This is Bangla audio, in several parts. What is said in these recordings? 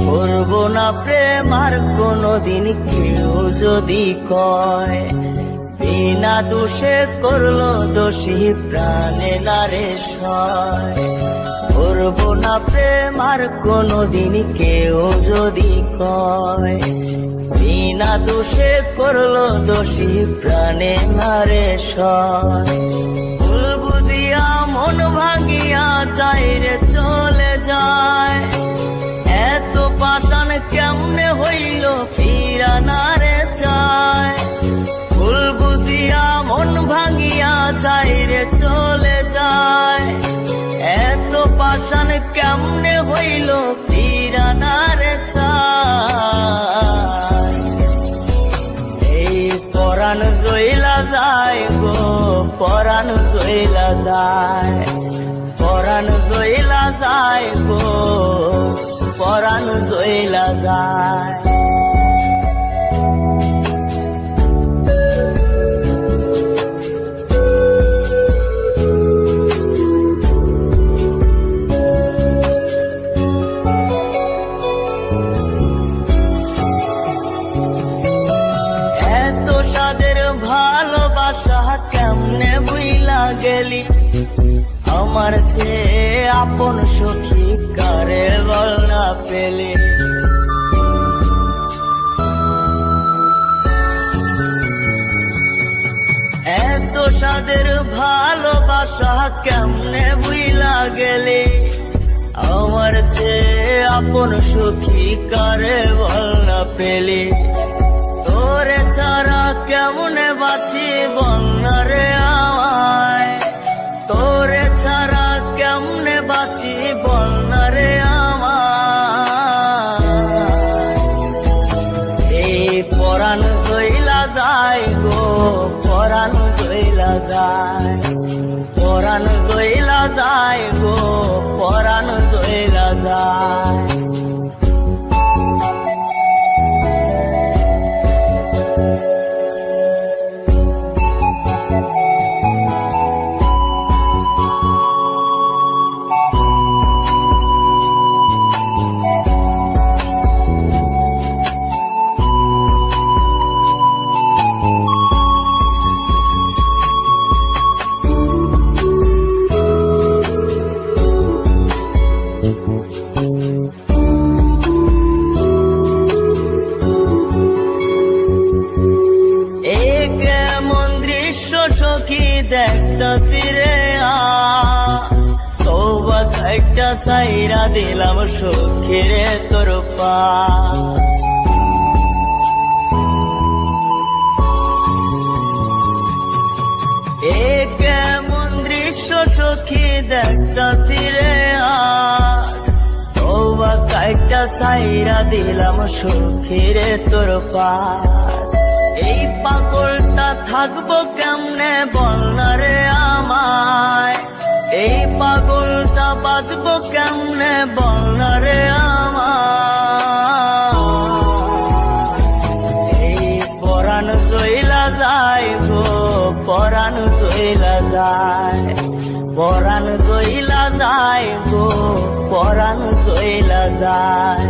করবো না প্রেম আর কোনোদিন কেউ যদি কয়, বিনা দোষে করলো দোষী প্রাণে নারে সয়। করবো না প্রেম আর কোনোদিন কেউ যদি কয়, বিনা দোষে করলো দোষী প্রাণে নারে সয়। ভুল বুঝিয়া মন ভাঙিয়া চাইরে চলে যায়, এত পাষাণ কেমনে হইল ফিরা নারে চায়। ভুল বুঝিয়া মন ভাঙিয়া চাইরে চলে যায়, এত পাষাণ কেমনে হইল ফিরা নারে চায়। এই পরাণ জইলা যায় গো, পরাণ জইলা যায়, পরাণ জইলা যায় গো, পরাণ জইলা যায়। এত সাদের ভালোবাসা কেমনে বুইলা গেলি, আমার চেয়ে আপন সখী কারে বল না পেলে। এত সাদের ভালোবাসা কেমনে বুইলা গেলে, আমার চেয়ে আপন সখী কারে বল না পেলে। তোরে ছাড়া কেমনে বাঁচি বন্যা রে আমায়, তোরে ছাড়া কেমনে বাঁচি বন্যা রে আমায়। এই পরাণ জইলা যায় গো, পরাণ জইলা যায়, পরাণ জইলা যায় গো, পরাণ জইলা যায়। সখী দেখতা তীরে আজ, তওবা খাইটা সাইরা দিলাম সখীরে তোর পাশ। এ কেমন দৃশ্য সখী দেখতা তীরে আজ, তওবা খাইটা সাইরা দিলাম সখীরে তোর পাশ। এই পাগলটা থাকবো কেমনে বলনা রে আমায়, এই পাগলটা বাঁচবো কেমনে বলনা রে আমায়। এই পরাণ জইলা যায় গো, পরাণ জইলা যায়, পরাণ জইলা যায় গো, পরাণ জইলা যায়।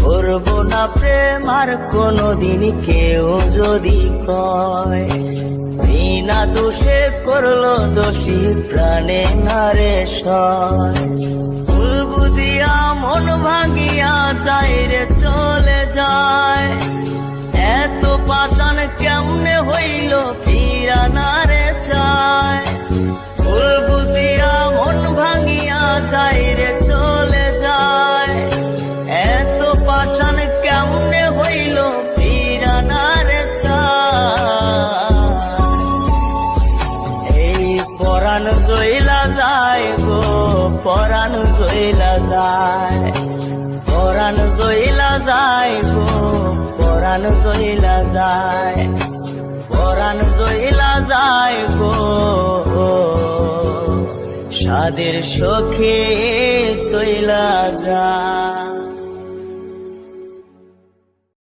করবো না প্রেম আর কোনোদিন কেউ যদি কয়, বিনা দোষে করলো দোষী প্রাণে নারে সয়। ভুল বুঝিয়া মন ভাঙিয়া চাইরে চলে যায়, এত পাষাণ কেমনে হইল ফিরা নারে চায়। ভুল বুঝিয়া মন ভাঙিয়া চাইরে চলে যায়, এত পাষাণ কেমনে হইল ফিরা নারে চায়। এই পরাণ জইলা যায় গো, পরাণ জইলা যায়, পরাণ জইলা যায় গো, পরাণ জইলা যায়, পরাণ জইলা যায় গো। সাদের সখী চইলা যায়।